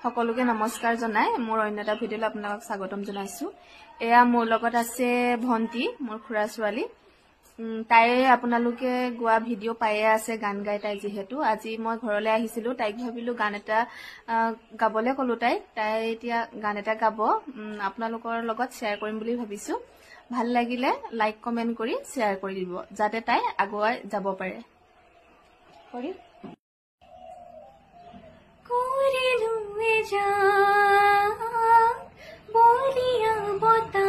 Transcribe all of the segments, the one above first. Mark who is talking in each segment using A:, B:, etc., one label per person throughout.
A: সকলোকে নমস্কাৰ জনাই মোৰ অন্য এটা ভিডিঅ'লৈ আপোনালোকক স্বাগতম জনাইছো। এয়া মোৰ লগত আছে ভন্টি, মোৰ খুৰা ছোৱালী। তাই আপোনালোকে গোৱা ভিডিঅ' পায়ে আছে, গান গাই তাই যিহেতু। আজি মই ঘৰলৈ আহিছিলো, তাইক ভাবিলো গান এটা গাবলৈ ক'লো। তাই এতিয়া গান এটা গাব, আপোনালোকৰ লগত শ্বেয়াৰ কৰিম বুলি ভাবিছো। ভাল লাগিলে লাইক কমেণ্ট কৰি শ্বেয়াৰ কৰি দিব, যাতে তাই আগুৱাই যাব পাৰে। কৰি
B: बोलिया बोता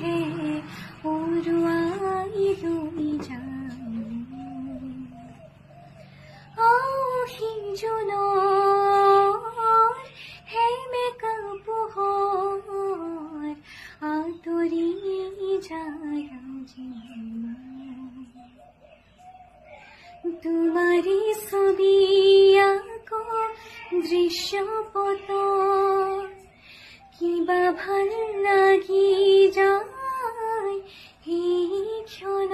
B: है उरुआई रुई जा आही जुनो है मैं कपुहोर आतुरी जाया जीना तुम्हारी छबिया को दृश्यपट কিবা ভাল লাগি যায় এই ক্ষণ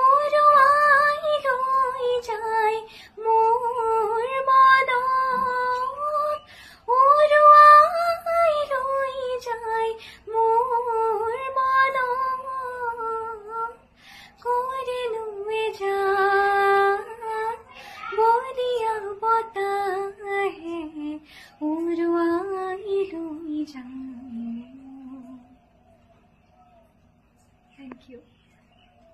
B: উৰুৱাই লৈ যায় মোৰ মন উৰুৱাই লৈ যায় মোৰ মন কৰিলো যা বলিয়া বতাহে উৰুৱাই লৈ যায়। Thank you.